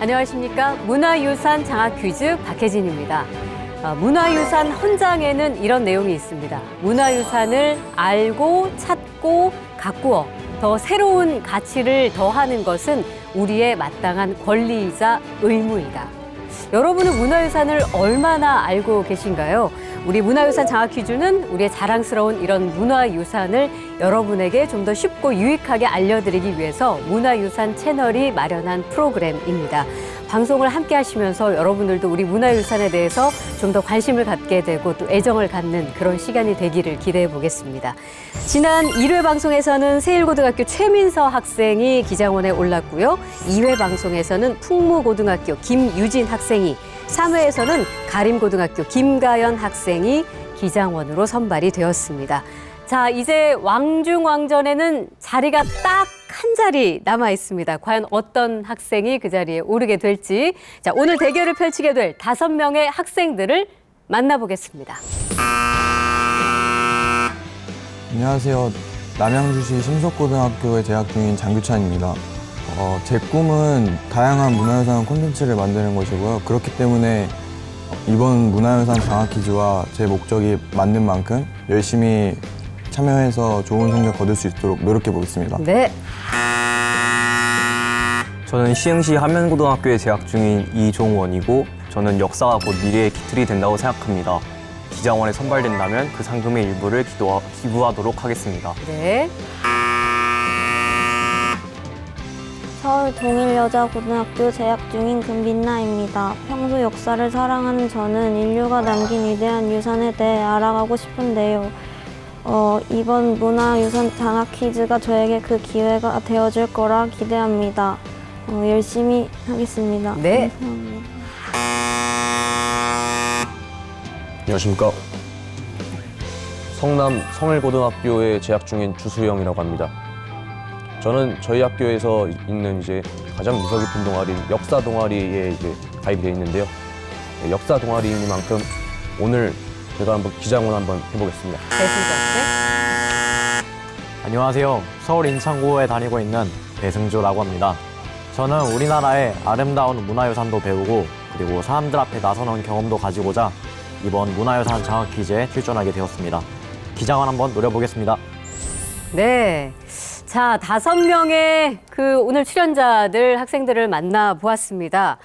안녕하십니까. 문화유산 장학 퀴즈 박혜진입니다. 문화유산 헌장에는 이런 내용이 있습니다. 문화유산을 알고 찾고 가꾸어 더 새로운 가치를 더하는 것은 우리의 마땅한 권리이자 의무이다. 여러분은 문화유산을 얼마나 알고 계신가요? 우리 문화유산 장학 퀴즈는 우리의 자랑스러운 이런 문화유산을 여러분에게 좀 더 쉽고 유익하게 알려드리기 위해서 문화유산 채널이 마련한 프로그램입니다. 방송을 함께 하시면서 여러분들도 우리 문화유산에 대해서 좀 더 관심을 갖게 되고 또 애정을 갖는 그런 시간이 되기를 기대해 보겠습니다. 지난 1회 방송에서는 세일고등학교 최민서 학생이 기장원에 올랐고요. 2회 방송에서는 풍무고등학교 김유진 학생이, 3회에서는 가림고등학교 김가연 학생이 기장원으로 선발이 되었습니다. 자, 이제 왕중왕전에는 자리가 딱 한 자리 남아 있습니다. 과연 어떤 학생이 그 자리에 오르게 될지. 자, 오늘 대결을 펼치게 될 5명의 학생들을 만나보겠습니다. 안녕하세요. 남양주시 신석고등학교에 재학 중인 장규찬입니다. 제 꿈은 다양한 문화유산 콘텐츠를 만드는 것이고요. 그렇기 때문에 이번 문화유산 장학 퀴즈와 제 목적이 맞는 만큼 열심히 참여해서 좋은 성적 거둘 수 있도록 노력해 보겠습니다. 네. 저는 시흥시 한면고등학교에 재학 중인 이종원이고, 저는 역사가 곧 미래의 기틀이 된다고 생각합니다. 기장원에 선발된다면 그 상금의 일부를 기부하도록 하겠습니다. 네. 서울 동일여자고등학교 재학 중인 금빛나입니다. 평소 역사를 사랑하는 저는 인류가 남긴 위대한 유산에 대해 알아가고 싶은데요. 이번 문화유산 장학 퀴즈가 저에게 그 기회가 되어줄 거라 기대합니다. 열심히 하겠습니다. 네. 감사합니다. 안녕하십니까. 성남 성일고등학교에 재학 중인 주수영이라고 합니다. 저는 저희 학교에서 있는 가장 유서 깊은 동아리인 역사 동아리에 가입이 되어 있는데요. 역사 동아리이니만큼 오늘 제가 한번 기장원 한번 해보겠습니다. 배승주 학생. 안녕하세요. 서울 인천고에 다니고 있는 배승주라고 합니다. 저는 우리나라의 아름다운 문화유산도 배우고 그리고 사람들 앞에 나서는 경험도 가지고자 이번 문화유산 장학 퀴즈에 출전하게 되었습니다. 기장원 한번 노려보겠습니다. 네. 자, 5명의 오늘 출연자들, 학생들을 만나보았습니다.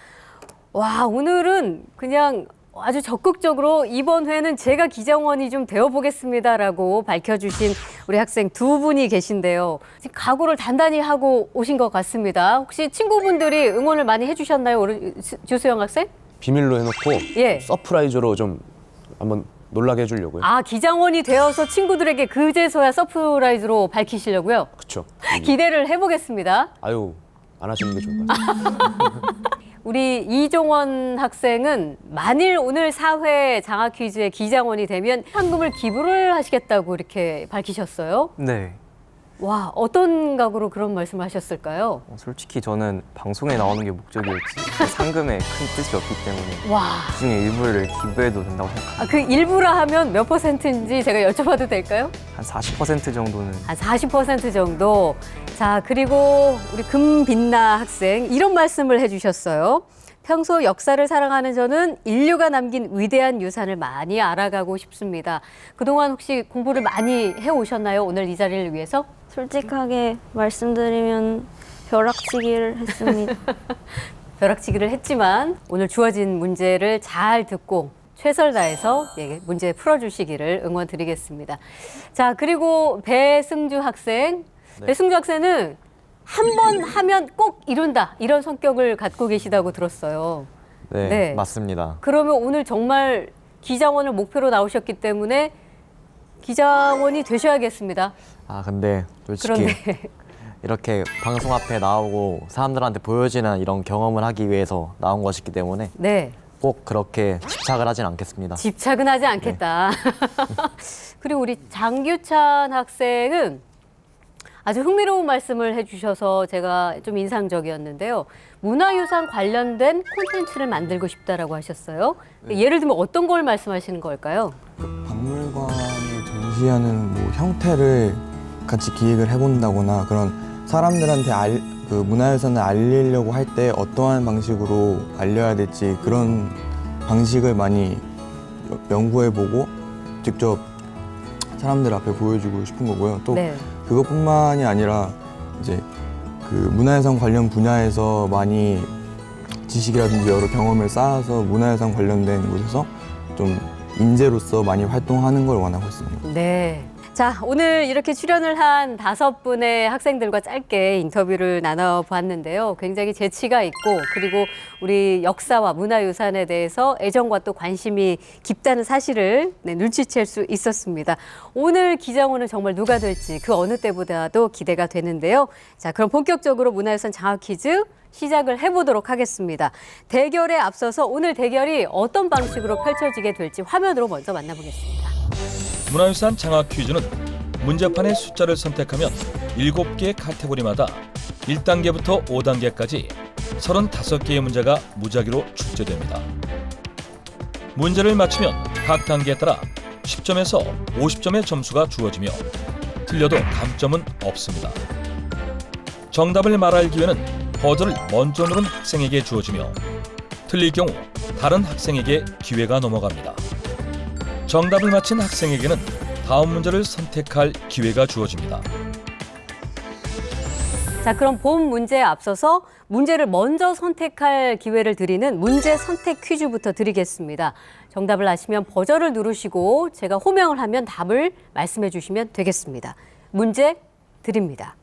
와, 오늘은 그냥 아주 적극적으로 이번 회는 제가 기장원이 좀 되어보겠습니다라고 밝혀주신 우리 학생 2분이 계신데요. 지금 각오를 단단히 하고 오신 것 같습니다. 혹시 친구분들이 응원을 많이 해주셨나요, 우리 주수영 학생? 비밀로 해놓고 예. 서프라이즈로 좀 한번 놀라게 해주려고요. 아, 기장원이 되어서 친구들에게 그제서야 서프라이즈로 밝히시려고요? 그쵸. 기대를 해보겠습니다. 아유, 안 하시는 게 좋을 것 같아요. 우리 이종원 학생은 만일 오늘 4회 장학 퀴즈의 기장원이 되면 상금을 기부를 하시겠다고 이렇게 밝히셨어요. 네. 와, 어떤 각오로 그런 말씀을 하셨을까요? 솔직히 저는 방송에 나오는 게 목적이었지 상금에 큰 뜻이 없기 때문에 와, 그중에 일부를 기부해도 된다고 생각합니다. 그 일부라 하면 몇 %인지 제가 여쭤봐도 될까요? 한 40% 정도는. 한 40% 정도. 자, 그리고 우리 금빛나 학생 이런 말씀을 해주셨어요. 평소 역사를 사랑하는 저는 인류가 남긴 위대한 유산을 많이 알아가고 싶습니다. 그동안 혹시 공부를 많이 해오셨나요? 오늘 이 자리를 위해서? 솔직하게 말씀드리면 벼락치기를 했습니다. 벼락치기를 했지만 오늘 주어진 문제를 잘 듣고 최선을 다해서 문제 풀어주시기를 응원드리겠습니다. 자, 그리고 배승주 학생. 네. 배승주 학생은 한 번 하면 꼭 이룬다, 이런 성격을 갖고 계시다고 들었어요. 네, 네. 맞습니다. 그러면 오늘 정말 기장원을 목표로 나오셨기 때문에 기장원이 되셔야겠습니다. 아, 근데 솔직히 그런데 이렇게 방송 앞에 나오고 사람들한테 보여지는 이런 경험을 하기 위해서 나온 것이기 때문에 네, 꼭 그렇게 집착을 하진 않겠습니다. 집착은 하지 않겠다. 그리고 우리 장규찬 학생은 아주 흥미로운 말씀을 해주셔서 제가 좀 인상적이었는데요. 문화유산 관련된 콘텐츠를 만들고 싶다라고 하셨어요. 예를 들면 어떤 걸 말씀하시는 걸까요? 박물관을 전시하는 형태를 같이 기획을 해본다거나 그런 사람들한테 그 문화유산을 알리려고 할 때 어떠한 방식으로 알려야 될지 그런 방식을 많이 연구해보고 직접 사람들 앞에 보여주고 싶은 거고요. 또 네. 그것뿐만이 아니라 이제 그 문화유산 관련 분야에서 많이 지식이라든지 여러 경험을 쌓아서 문화유산 관련된 곳에서 좀 인재로서 많이 활동하는 걸 원하고 있습니다. 네. 자, 오늘 이렇게 출연을 한 5분의 학생들과 짧게 인터뷰를 나눠봤는데요. 굉장히 재치가 있고 그리고 우리 역사와 문화유산에 대해서 애정과 또 관심이 깊다는 사실을 눈치챌 수 있었습니다. 오늘 기장호는 정말 누가 될지 그 어느 때보다도 기대가 되는데요. 자, 그럼 본격적으로 문화유산 장학 퀴즈 시작을 해보도록 하겠습니다. 대결에 앞서서 오늘 대결이 어떤 방식으로 펼쳐지게 될지 화면으로 먼저 만나보겠습니다. 문화유산 장학 퀴즈는 문제판의 숫자를 선택하면 7개의 카테고리마다 1단계부터 5단계까지 35개의 문제가 무작위로 출제됩니다. 문제를 맞추면 각 단계에 따라 10점에서 50점의 점수가 주어지며 틀려도 감점은 없습니다. 정답을 말할 기회는 버저를 먼저 누른 학생에게 주어지며 틀릴 경우 다른 학생에게 기회가 넘어갑니다. 정답을 맞힌 학생에게는 다음 문제를 선택할 기회가 주어집니다. 자, 그럼 본 문제에 앞서서 문제를 먼저 선택할 기회를 드리는 문제 선택 퀴즈부터 드리겠습니다. 정답을 아시면 버저를 누르시고 제가 호명을 하면 답을 말씀해 주시면 되겠습니다. 문제 드립니다.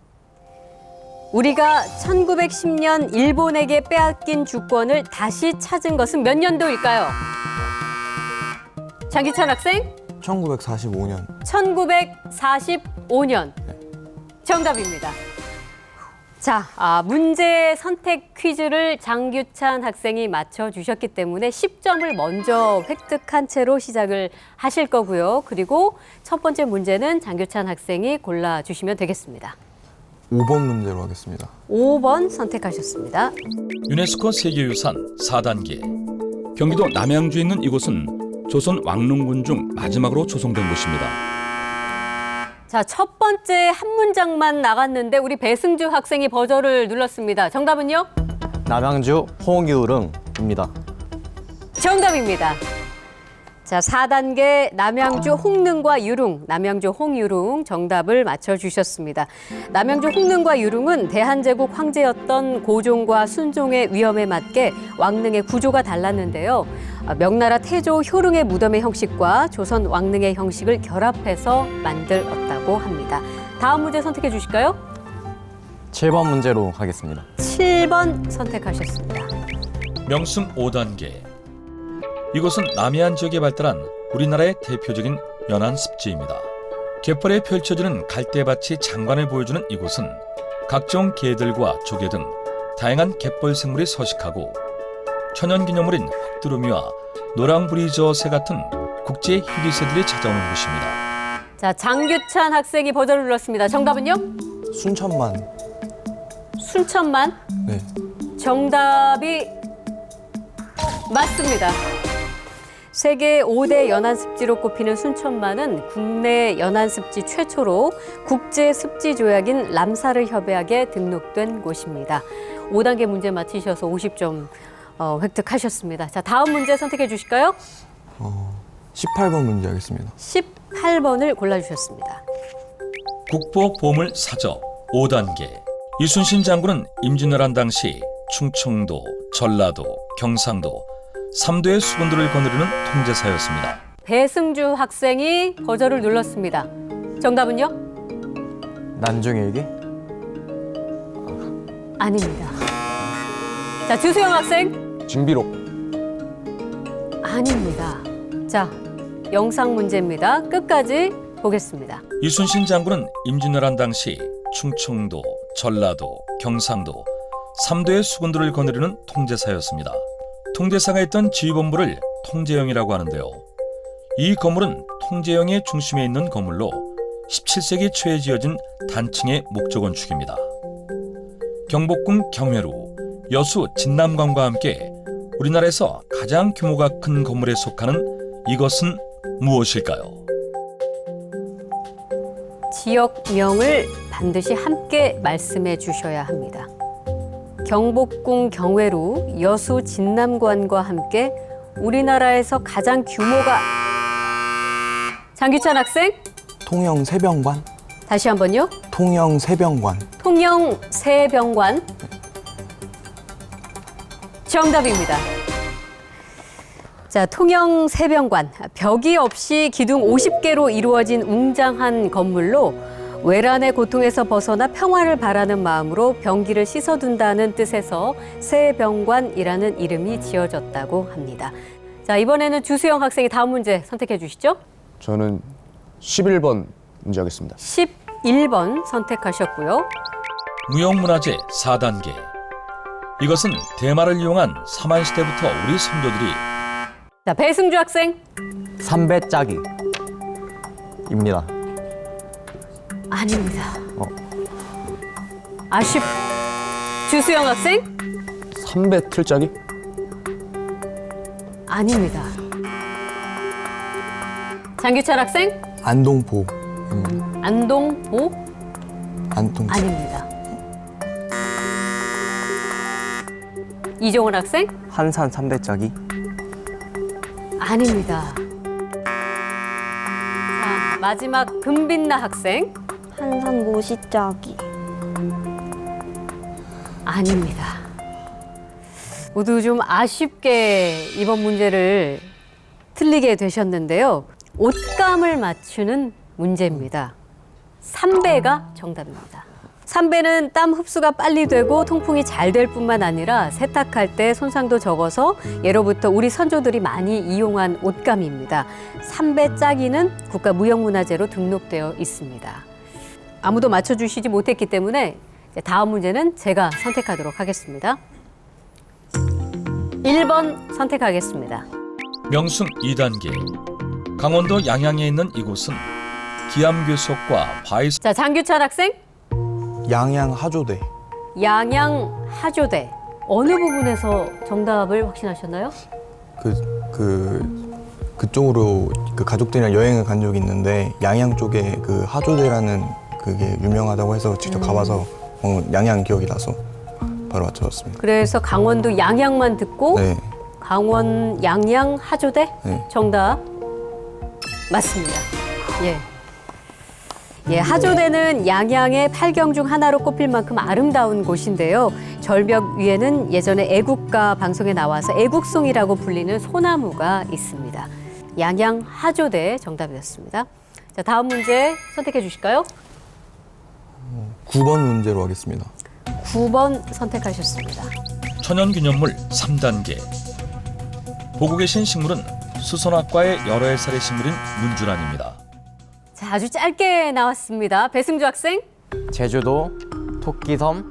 우리가 1910년 일본에게 빼앗긴 주권을 다시 찾은 것은 몇 년도일까요? 장기찬 학생? 1945년. 1945년. 정답입니다. 자, 문제 선택 퀴즈를 장규찬 학생이 맞춰주셨기 때문에 10점을 먼저 획득한 채로 시작을 하실 거고요. 그리고 첫 번째 문제는 장규찬 학생이 골라주시면 되겠습니다. 5번 문제로 하겠습니다. 5번 선택하셨습니다. 유네스코 세계유산 4단계. 경기도 남양주에 있는 이곳은 조선 왕릉군 중 마지막으로 조성된 곳입니다. 자, 첫 번째 한 문장만 나갔는데 우리 배승주 학생이 버저를 눌렀습니다. 정답은요? 남양주 홍유릉입니다. 정답입니다. 자, 4단계 남양주 홍릉과 유릉, 남양주 홍유릉 정답을 맞춰주셨습니다. 남양주 홍릉과 유릉은 대한제국 황제였던 고종과 순종의 위험에 맞게 왕릉의 구조가 달랐는데요. 명나라 태조 효릉의 무덤의 형식과 조선 왕릉의 형식을 결합해서 만들었다고 합니다. 다음 문제 선택해 주실까요? 7번 문제로 가겠습니다. 7번 선택하셨습니다. 명승 5단계. 이곳은 남해안 지역에 발달한 우리나라의 대표적인 연안 습지입니다. 갯벌에 펼쳐지는 갈대밭이 장관을 보여주는 이곳은 각종 개들과 조개 등 다양한 갯벌 생물이 서식하고 천연기념물인 흑두루미와 노랑부리저새 같은 국제 희귀새들이 찾아오는 곳입니다. 자, 장규찬 학생이 버저를 눌렀습니다. 정답은요? 순천만. 순천만. 네. 정답이 맞습니다. 세계 5대 연안습지로 꼽히는 순천만은 국내 연안습지 최초로 국제습지조약인 람사르 협약에 등록된 곳입니다. 5단계 문제 맞히셔서 50점 획득하셨습니다. 자, 다음 문제 선택해 주실까요? 18번 문제 하겠습니다. 18번을 골라주셨습니다. 국보 보물 사적 5단계. 이순신 장군은 임진왜란 당시 충청도, 전라도, 경상도 3도의 수군들을 거느리는 통제사였습니다. 배승주 학생이 버저를 눌렀습니다. 정답은요? 난중일기? 아닙니다. 자, 주수영 학생? 징비록. 아닙니다. 자, 영상 문제입니다. 끝까지 보겠습니다. 이순신 장군은 임진왜란 당시 충청도, 전라도, 경상도 3도의 수군들을 거느리는 통제사였습니다. 통제사가 있던 지휘본부를 통제영이라고 하는데요. 이 건물은 통제영의 중심에 있는 건물로 17세기 초에 지어진 단층의 목조 건축입니다. 경복궁 경회루, 여수 진남관과 함께 우리나라에서 가장 규모가 큰 건물에 속하는 이것은 무엇일까요? 지역명을 반드시 함께 말씀해 주셔야 합니다. 경복궁 경회로 여수 진남관과 함께 우리나라에서 가장 규모가 장규찬 학생 통영 세병관? 다시 한번요. 통영 세병관. 통영 세병관 정답입니다. 자, 통영 세병관 벽이 없이 기둥 50개로 이루어진 웅장한 건물로 외란의 고통에서 벗어나 평화를 바라는 마음으로 병기를 씻어둔다는 뜻에서 세병관이라는 이름이 지어졌다고 합니다. 자, 이번에는 주수영 학생이 다음 문제 선택해 주시죠. 저는 11번 문제 하겠습니다. 11번 선택하셨고요. 무형문화재 4단계. 이것은 대마를 이용한 삼한시대부터 우리 선조들이 자, 배승주 학생 삼배짜기입니다. 아닙니다. 아쉽. 주수영 학생 3배 틀짜기? 아닙니다. 장규찬 학생 안동보. 안동보 안동. 아닙니다. 이종원 학생 한산 3대짜기. 아닙니다. 자, 마지막 금빛나 학생 한산 모시짜기. 아닙니다. 모두 좀 아쉽게 이번 문제를 틀리게 되셨는데요. 옷감을 맞추는 문제입니다. 삼배가 정답입니다. 삼배는 땀 흡수가 빨리 되고 통풍이 잘 될 뿐만 아니라 세탁할 때 손상도 적어서 예로부터 우리 선조들이 많이 이용한 옷감입니다. 삼배짜기는 국가무형문화재로 등록되어 있습니다. 아무도 맞춰주시지 못했기 때문에 이제 다음 문제는 제가 선택하도록 하겠습니다. 1번 선택하겠습니다. 명순 2단계. 강원도 양양에 있는 이곳은 기암괴석과 바위 자, 장규찬 학생 양양 하조대. 양양 하조대 어느 부분에서 정답을 확신하셨나요? 그쪽으로 그 가족들이랑 여행을 간 적이 있는데 양양 쪽에 그 하조대라는 그게 유명하다고 해서 직접 가봐서 양양 기억이 나서 바로 맞춰봤습니다. 그래서 강원도 양양만 듣고 네. 강원 양양 하조대 네. 정답 맞습니다. 예. 예, 하조대는 양양의 8경 중 하나로 꼽힐 만큼 아름다운 곳인데요. 절벽 위에는 예전에 애국가 방송에 나와서 애국송이라고 불리는 소나무가 있습니다. 양양 하조대 정답이었습니다. 자, 다음 문제 선택해 주실까요? 9번 문제로 하겠습니다. 9번 선택하셨습니다. 천연기념물 3단계. 보고 계신 식물은 수선학과의 여러 해살의 식물인 문주란입니다. 자, 아주 짧게 나왔습니다. 배승주 학생 제주도 토끼섬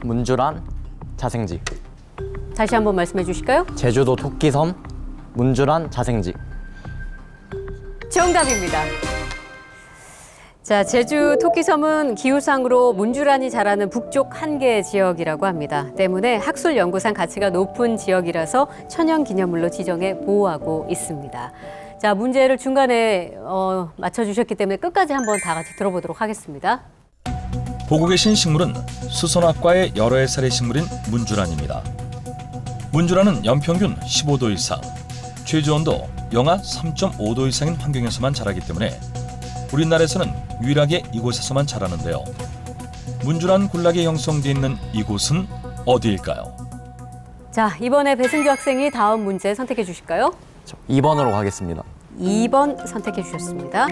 문주란 자생지. 다시 한번 말씀해 주실까요? 제주도 토끼섬 문주란 자생지. 정답입니다. 자, 제주 토끼섬은 기후상으로 문주란이 자라는 북쪽 한계 지역이라고 합니다. 때문에 학술연구상 가치가 높은 지역이라서 천연기념물로 지정해 보호하고 있습니다. 자, 문제를 중간에 맞춰주셨기 때문에 끝까지 한번 다 같이 들어보도록 하겠습니다. 보고 계신 식물은 수선학과의 여러 해살의 식물인 문주란입니다. 문주란은 연평균 15도 이상, 최저온도 영하 3.5도 이상인 환경에서만 자라기 때문에 우리나라에서는 유일하게 이곳에서만 자라는데요. 문주란 군락이 형성돼 있는 이곳은 어디일까요? 자, 이번에 배승주 학생이 다음 문제 선택해 주실까요? 2번으로 가겠습니다. 2번 선택해 주셨습니다.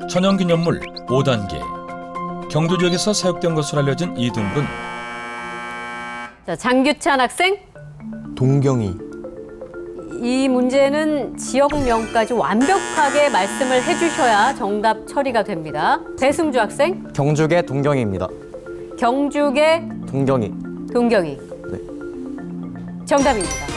천연기념물 5단계. 경주 지역에서 사육된 것으로 알려진 이 동물은 자, 장규찬 학생. 동경이. 이 문제는 지역명까지 완벽하게 말씀을 해주셔야 정답 처리가 됩니다. 배승주 학생, 경주계 동경이입니다. 경주계 동경이. 동경이. 네. 정답입니다.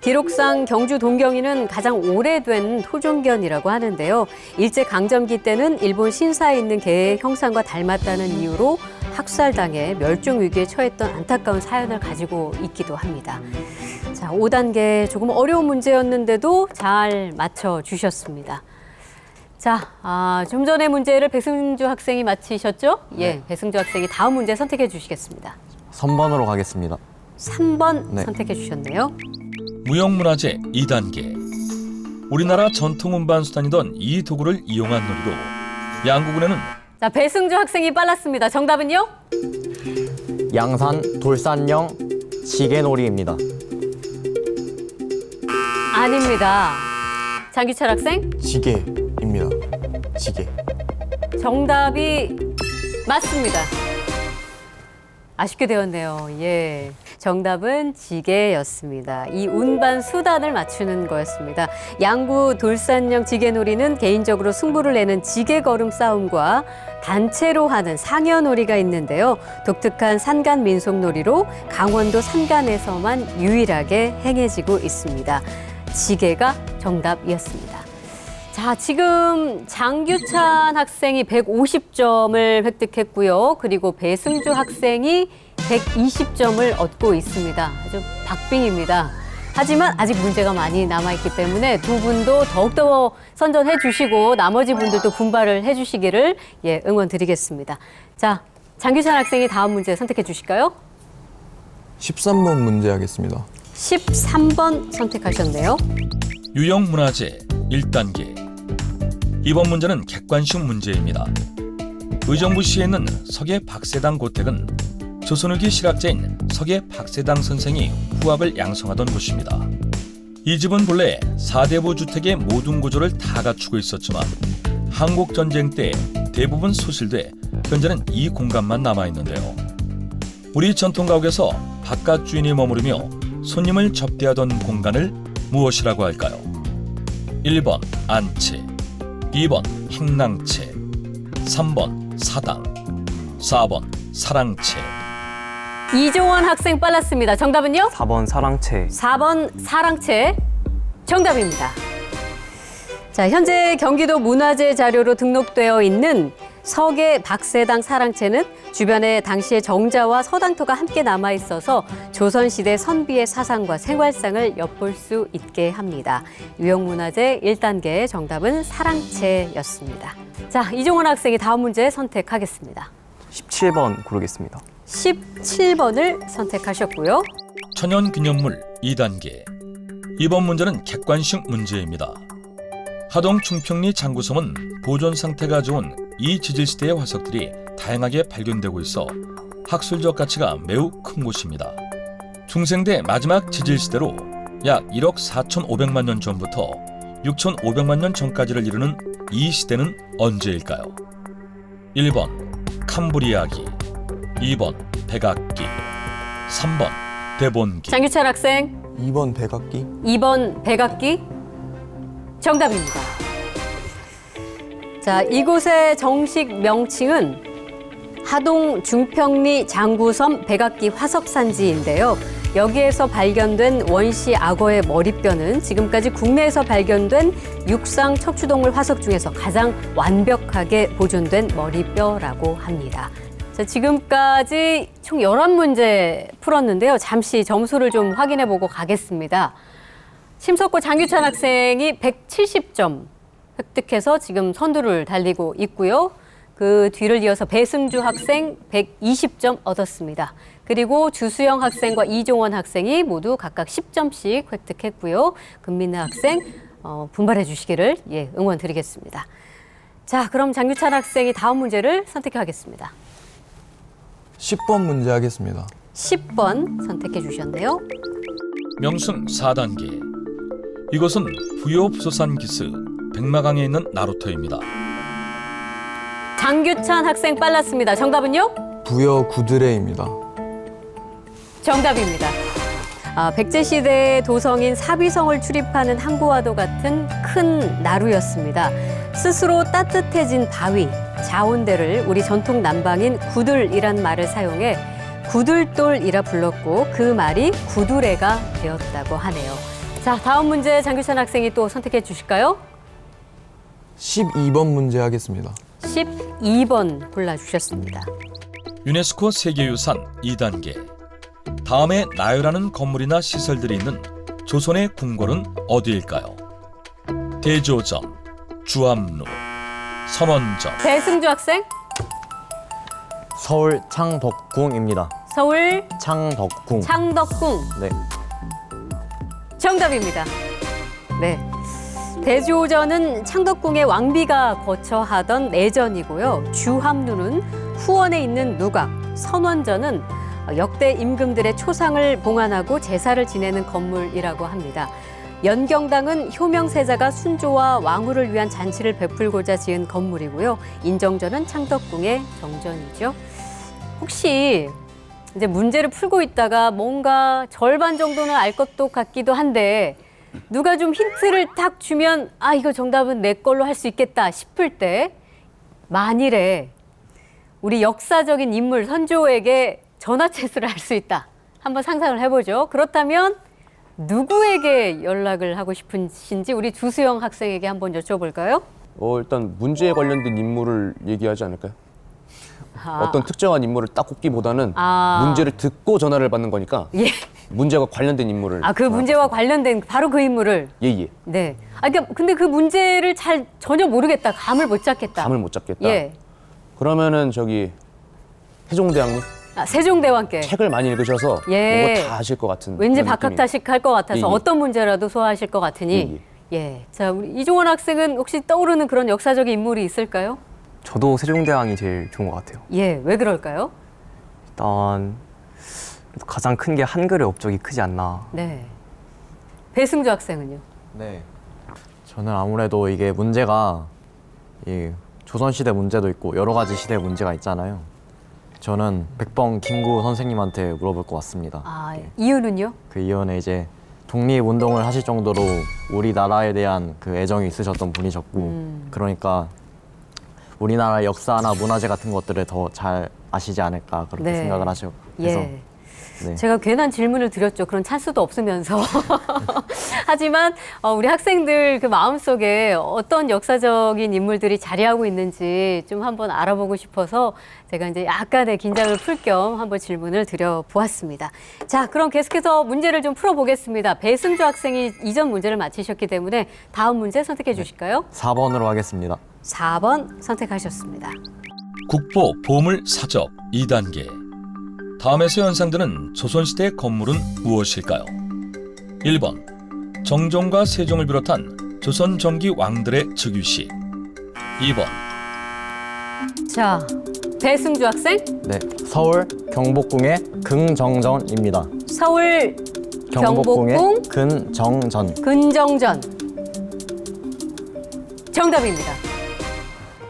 기록상 경주 동경이는 가장 오래된 토종견이라고 하는데요. 일제강점기 때는 일본 신사에 있는 개의 형상과 닮았다는 이유로 학살당해 멸종 위기에 처했던 안타까운 사연을 가지고 있기도 합니다. 자, 5단계 조금 어려운 문제였는데도 잘 맞춰주셨습니다. 자, 좀 전에 문제를 배승주 학생이 맞히셨죠? 예, 배승주 학생이 다음 문제 선택해 주시겠습니다. 3번으로 가겠습니다. 3번 네. 선택해 주셨네요. 무형문화재 2단계. 우리나라 전통 운반수단이던 이 도구를 이용한 놀이로 양구군에는 자, 배승주 학생이 빨랐습니다. 정답은요? 양산 돌산형 지게놀이입니다. 아닙니다. 장규철 학생, 지게입니다. 지게. 정답이 맞습니다. 아쉽게 되었네요. 예. 정답은 지게였습니다. 이 운반 수단을 맞추는 거였습니다. 양구 돌산형 지게놀이는 개인적으로 승부를 내는 지게걸음 싸움과 단체로 하는 상여놀이가 있는데요. 독특한 산간 민속놀이로 강원도 산간에서만 유일하게 행해지고 있습니다. 지게가 정답이었습니다. 자, 지금 장규찬 학생이 150점을 획득했고요. 그리고 배승주 학생이 120점을 얻고 있습니다. 아주 박빙입니다. 하지만 아직 문제가 많이 남아있기 때문에 두 분도 더욱더 선전해 주시고 나머지 분들도 분발을 해 주시기를 응원 드리겠습니다. 자, 장규찬 학생이 다음 문제 선택해 주실까요? 13번 문제 하겠습니다. 13번 선택하셨네요. 유형문화재 1단계. 이번 문제는 객관식 문제입니다. 의정부시에 있는 서계 박세당 고택은 조선후기 실학자인 서계 박세당 선생이 후학을 양성하던 곳입니다. 이 집은 본래 사대부 주택의 모든 구조를 다 갖추고 있었지만 한국전쟁 때 대부분 소실돼 현재는 이 공간만 남아있는데요. 우리 전통가옥에서 바깥 주인이 머무르며 손님을 접대하던 공간을 무엇이라고 할까요? 1번 안채, 2번 행랑채, 3번 사당, 4번 사랑채. 이종원 학생 빨랐습니다. 정답은요? 4번 사랑채. 4번 사랑채 정답입니다. 자, 현재 경기도 문화재 자료로 등록되어 있는 서계 박세당 사랑채는 주변에 당시의 정자와 서당터가 함께 남아 있어서 조선시대 선비의 사상과 생활상을 엿볼 수 있게 합니다. 유형문화재 1단계 정답은 사랑채였습니다. 자, 이종원 학생이 다음 문제 선택하겠습니다. 17번 고르겠습니다. 17번을 선택하셨고요. 천연기념물 2단계. 이번 문제는 객관식 문제입니다. 하동 충평리 장구섬은 보존 상태가 좋은 이 지질시대의 화석들이 다양하게 발견되고 있어 학술적 가치가 매우 큰 곳입니다. 중생대 마지막 지질시대로 약 1억 4,500만 년 전부터 6,500만 년 전까지를 이루는 이 시대는 언제일까요? 1번 캄브리아기, 2번 백악기, 3번 대본기. 장규철 학생 2번 백악기. 2번 백악기 정답입니다. 자, 이곳의 정식 명칭은 하동 중평리 장구섬 백악기 화석산지인데요. 여기에서 발견된 원시 악어의 머리뼈는 지금까지 국내에서 발견된 육상 척추동물 화석 중에서 가장 완벽하게 보존된 머리뼈라고 합니다. 자, 지금까지 총 11문제 풀었는데요. 잠시 점수를 좀 확인해 보고 가겠습니다. 심석구 장규찬 학생이 170점 획득해서 지금 선두를 달리고 있고요. 그 뒤를 이어서 배승주 학생 120점 얻었습니다. 그리고 주수영 학생과 이종원 학생이 모두 각각 10점씩 획득했고요. 금민아 학생 분발해 주시기를 응원 드리겠습니다. 자, 그럼 장규찬 학생이 다음 문제를 선택하겠습니다. 10번 문제 하겠습니다. 10번 선택해 주셨네요. 명승 4단계. 이곳은 부여부소산 기스 백마강에 있는 나루터입니다. 장규찬 학생 빨랐습니다. 정답은요? 부여 구드레입니다. 정답입니다. 백제시대의 도성인 사비성을 출입하는 항구와도 같은 큰 나루였습니다. 스스로 따뜻해진 바위, 자온대를 우리 전통 남방인 구들이란 말을 사용해 구들돌이라 불렀고 그 말이 구두레가 되었다고 하네요. 자, 다음 문제 장규찬 학생이 또 선택해 주실까요? 12번 문제 하겠습니다. 12번 골라주셨습니다. 유네스코 세계유산 2단계. 다음에 나열하는 건물이나 시설들이 있는 조선의 궁궐은 어디일까요? 대조점, 주암루, 선원점. 배승주 학생, 서울 창덕궁입니다. 서울 창덕궁. 창덕궁 네. 정답입니다. 네. 대조전은 창덕궁의 왕비가 거처하던 내전이고요. 주합루는 후원에 있는 누각, 선원전은 역대 임금들의 초상을 봉안하고 제사를 지내는 건물이라고 합니다. 연경당은 효명세자가 순조와 왕후를 위한 잔치를 베풀고자 지은 건물이고요. 인정전은 창덕궁의 정전이죠. 혹시 이제 문제를 풀고 있다가 뭔가 절반 정도는 알 것도 같기도 한데 누가 좀 힌트를 딱 주면 아 이거 정답은 내 걸로 할 수 있겠다 싶을 때 만일에 우리 역사적인 인물 선조에게 전화체수를 할 수 있다. 한번 상상을 해보죠. 그렇다면 누구에게 연락을 하고 싶으신지 우리 주수영 학생에게 한번 여쭤볼까요? 일단 문제에 관련된 인물을 얘기하지 않을까요? 아, 어떤 특정한 인물을 딱 꼽기보다는 아. 문제를 듣고 전화를 받는 거니까 예. 문제와 관련된 인물을. 아, 그 문제와 관련된 바로 그 인물을. 예예. 네. 아, 그러니까 근데 그 문제를 잘 전혀 모르겠다. 감을 못 잡겠다. 감을 못 잡겠다. 예. 그러면은 저기 세종대왕님 아, 세종대왕께. 책을 많이 읽으셔서 예. 이거 다 아실 것 같은. 왠지 그런 박학다식 할 것 같아서 예, 예. 어떤 문제라도 소화하실 것 같으니. 예. 자, 우리 이종원 학생은 혹시 떠오르는 그런 역사적인 인물이 있을까요? 저도 세종대왕이 제일 좋은 것 같아요. 예. 왜 그럴까요? 일단 가장 큰 게 한글의 업적이 크지 않나. 네. 배승주 학생은요? 네. 저는 아무래도 이게 문제가 이 조선시대 문제도 있고 여러 가지 시대 문제가 있잖아요. 저는 백범 김구 선생님한테 물어볼 것 같습니다. 아, 이유는요? 그 이후에 이제 독립운동을 하실 정도로 우리나라에 대한 그 애정이 있으셨던 분이셨고 그러니까 우리나라 역사나 문화재 같은 것들을 더 잘 아시지 않을까 그렇게 네. 생각을 하셔. 그래서 예. 네. 제가 괜한 질문을 드렸죠. 그런 찬스도 없으면서. 하지만 우리 학생들 그 마음속에 어떤 역사적인 인물들이 자리하고 있는지 좀 한번 알아보고 싶어서 제가 이제 약간의 긴장을 풀 겸 한번 질문을 드려보았습니다. 자, 그럼 계속해서 문제를 좀 풀어보겠습니다. 배승주 학생이 이전 문제를 맞히셨기 때문에 다음 문제 선택해 주실까요? 4번으로 하겠습니다. 4번 선택하셨습니다. 국보 보물 사적 2단계. 다음에서 연상되는 조선시대 건물은 무엇일까요? 1번 정종과 세종을 비롯한 조선 정기 왕들의 즉위식. 2번 자, 배승주 학생, 네. 서울 경복궁의 긍정전입니다. 서울 경복궁의 경복궁 근정전. 근정전. 정답입니다.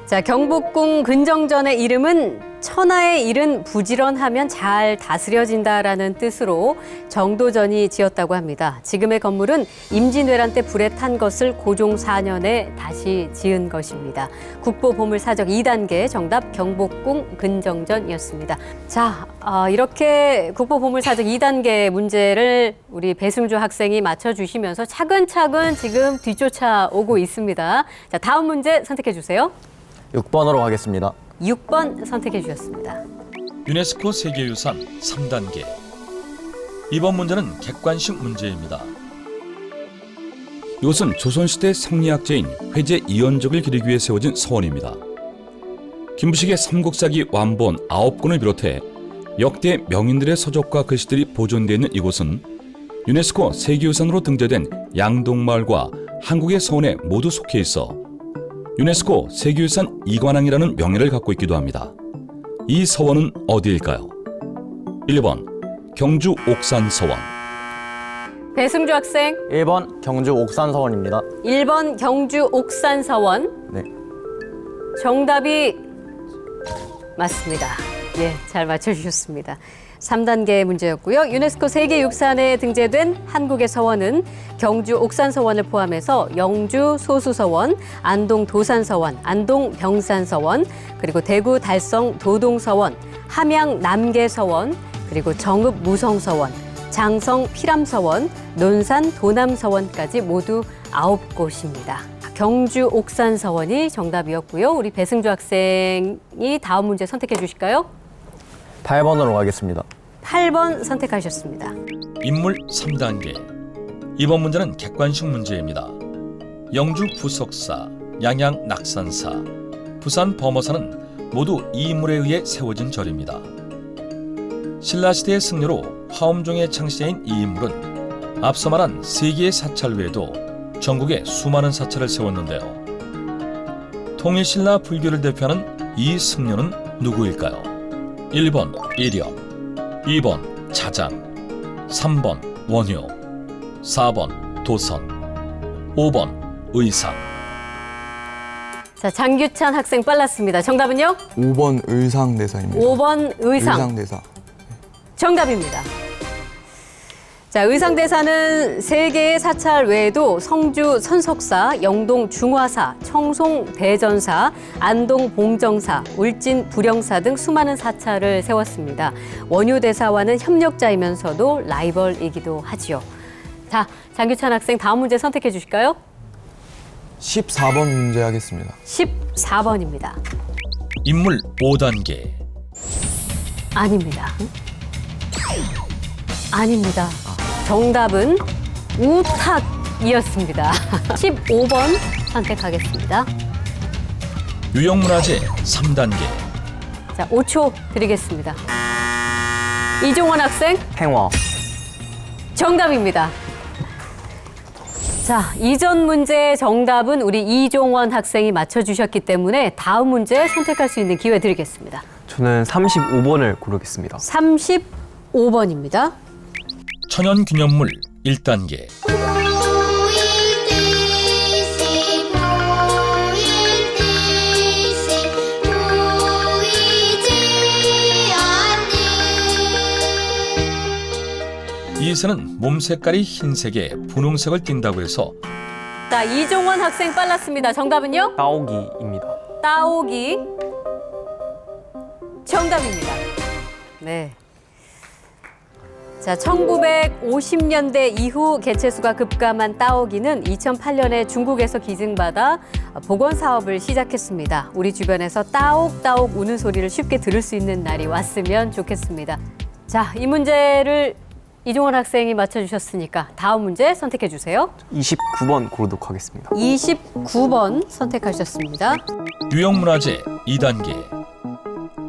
자, 경복궁 근정전의 이름은 천하의 일은 부지런하면 잘 다스려진다라는 뜻으로 정도전이 지었다고 합니다. 지금의 건물은 임진왜란 때 불에 탄 것을 고종 4년에 다시 지은 것입니다. 국보보물사적 2단계 정답 경복궁 근정전이었습니다. 자, 이렇게 국보보물사적 2단계 문제를 우리 배승주 학생이 맞춰주시면서 차근차근 지금 뒤쫓아오고 있습니다. 자, 다음 문제 선택해 주세요. 6번으로 하겠습니다. 6번 선택해 주셨습니다. 유네스코 세계유산 3단계. 이번 문제는 객관식 문제입니다. 이것은 조선시대 성리학자인 회제 이원적을 기리기 위해 세워진 서원입니다. 김부식의 삼국사기 완본 9권을 비롯해 역대 명인들의 서적과 글씨들이 보존되어 있는 이곳은 유네스코 세계유산으로 등재된 양동마을과 한국의 서원에 모두 속해 있어 유네스코 세계유산 2관왕이라는 명예를 갖고 있기도 합니다. 이 서원은 어디일까요? 1번 경주 옥산서원. 배승주 학생, 1번 경주 옥산서원입니다. 1번 경주 옥산서원. 네. 정답이 맞습니다. 예, 잘 맞춰주셨습니다. 3단계 문제였고요. 유네스코 세계유산에 등재된 한국의 서원은 경주 옥산서원을 포함해서 영주 소수서원, 안동 도산서원, 안동 병산서원, 그리고 대구 달성 도동서원, 함양 남계서원, 그리고 정읍 무성서원, 장성 피람서원, 논산 도남서원까지 모두 9곳입니다. 경주 옥산서원이 정답이었고요. 우리 배승주 학생이 다음 문제 선택해 주실까요? 8번으로 가겠습니다. 8번 선택하셨습니다. 인물 3단계. 이번 문제는 객관식 문제입니다. 영주 부석사, 양양 낙산사, 부산 범어사는 모두 이 인물에 의해 세워진 절입니다. 신라시대의 승려로 화엄종의 창시자인 이 인물은 앞서 말한 세 개의 사찰 외에도 전국에 수많은 사찰을 세웠는데요. 통일신라 불교를 대표하는 이 승려는 누구일까요? 1번 일영, 2번 자장, 3번 원효, 4번 도선, 5번 의상. 자, 장규찬 학생 빨랐습니다. 정답은요? 5번 의상대사입니다. 5번 의상. 의상대사. 정답입니다. 자, 의상대사는 세 개의 사찰 외에도 성주 선석사, 영동 중화사, 청송 대전사, 안동 봉정사, 울진 부령사 등 수많은 사찰을 세웠습니다. 원효대사와는 협력자이면서도 라이벌이기도 하지요. 자, 장규찬 학생 다음 문제 선택해 주실까요? 14번 문제 하겠습니다. 14번입니다. 인물 5단계. 아닙니다. 아닙니다. 정답은 우탁이었습니다. 15번 선택하겠습니다. 유형문화재 3단계. 자, 5초 드리겠습니다. 이종원 학생 팽화. 정답입니다. 자, 이전 문제의 정답은 우리 이종원 학생이 맞춰주셨기 때문에 다음 문제 선택할 수 있는 기회 드리겠습니다. 저는 35번을 고르겠습니다. 35번입니다. 천연기념물 1단계. 이 새는 몸 색깔이 흰색에 분홍색을 띈다고 해서 자, 이종원 학생 빨랐습니다. 정답은요? 따오기입니다. 따오기. 정답입니다. 네. 자, 1950년대 이후 개체수가 급감한 따오기는 2008년에 중국에서 기증받아 복원 사업을 시작했습니다. 우리 주변에서 따옥따옥 우는 소리를 쉽게 들을 수 있는 날이 왔으면 좋겠습니다. 자, 이 문제를 이종원 학생이 맞춰주셨으니까 다음 문제 선택해 주세요. 29번 고르도록 하겠습니다. 29번 선택하셨습니다. 유형문화재 2단계.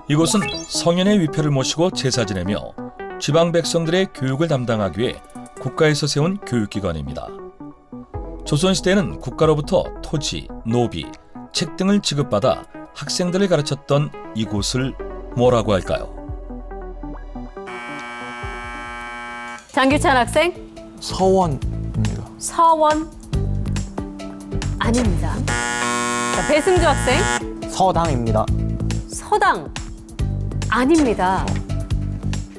이곳은 성현의 위패를 모시고 제사 지내며 지방 백성들의 교육을 담당하기 위해 국가에서 세운 교육기관입니다. 조선시대에는 국가로부터 토지, 노비, 책 등을 지급받아 학생들을 가르쳤던 이곳을 뭐라고 할까요? 장규찬 학생 서원입니다. 서원 아닙니다. 자, 배승주 학생 서당입니다. 서당 아닙니다.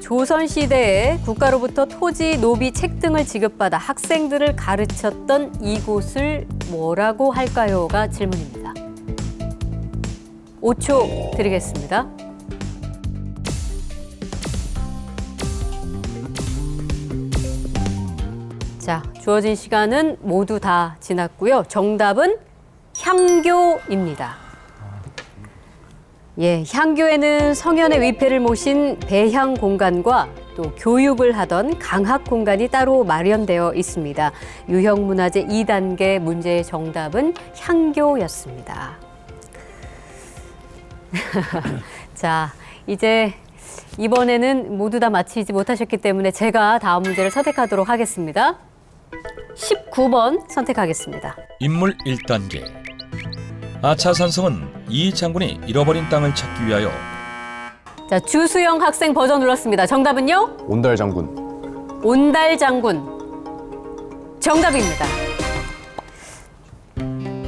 조선시대에 국가로부터 토지, 노비, 책 등을 지급받아 학생들을 가르쳤던 이곳을 뭐라고 할까요?가 질문입니다. 5초 드리겠습니다. 자, 주어진 시간은 모두 다 지났고요. 정답은 향교입니다. 예, 향교에는 성현의 위패를 모신 배향 공간과 또 교육을 하던 강학 공간이 따로 마련되어 있습니다. 유형문화재 2단계 문제의 정답은 향교였습니다. 자, 이제 이번에는 모두 다 맞히지 못하셨기 때문에 제가 다음 문제를 선택하도록 하겠습니다. 19번 선택하겠습니다. 인물 1단계. 아차산성은 이 장군이 잃어버린 땅을 찾기 위하여 자, 주수영 학생 버전 눌렀습니다. 정답은요? 온달 장군. 온달 장군. 정답입니다.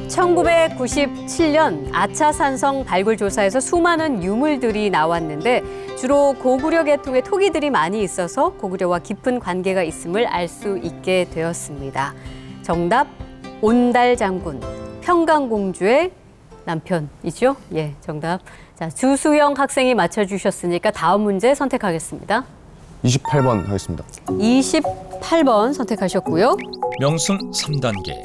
1997년 아차산성 발굴 조사에서 수많은 유물들이 나왔는데 주로 고구려 계통의 토기들이 많이 있어서 고구려와 깊은 관계가 있음을 알 수 있게 되었습니다. 정답, 온달 장군. 평강공주의 남편이죠? 예, 정답. 자, 주수영 학생이 맞춰주셨으니까 다음 문제 선택하겠습니다. 28번 하겠습니다. 28번 선택하셨고요. 명승 3단계.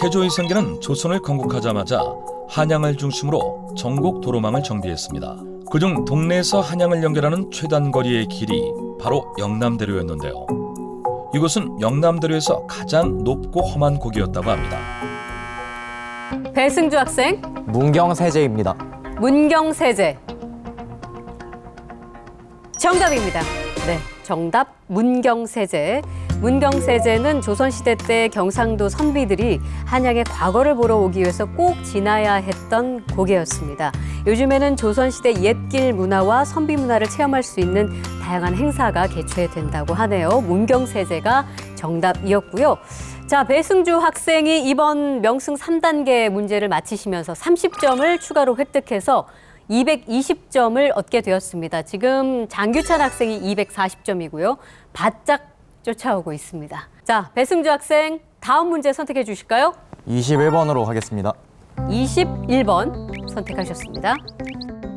태조 이성계는 조선을 건국하자마자 한양을 중심으로 전국 도로망을 정비했습니다. 그중 동네에서 한양을 연결하는 최단거리의 길이 바로 영남대로였는데요. 이곳은 영남대로에서 가장 높고 험한 고개였다고 합니다. 배승주 학생, 문경세제입니다. 문경세제. 정답입니다. 네, 정답 문경세제. 문경세제는 조선시대 때 경상도 선비들이 한양의 과거를 보러 오기 위해서 꼭 지나야 했던 고개였습니다. 요즘에는 조선시대 옛길 문화와 선비 문화를 체험할 수 있는 다양한 행사가 개최된다고 하네요. 문경세제가 정답이었고요. 자, 배승주 학생이 이번 명승 3단계 문제를 마치시면서 30점을 추가로 획득해서 220점을 얻게 되었습니다. 지금 장규찬 학생이 240점이고요. 바짝 쫓아오고 있습니다. 자, 배승주 학생 다음 문제 선택해 주실까요? 21번으로 하겠습니다. 21번 선택하셨습니다.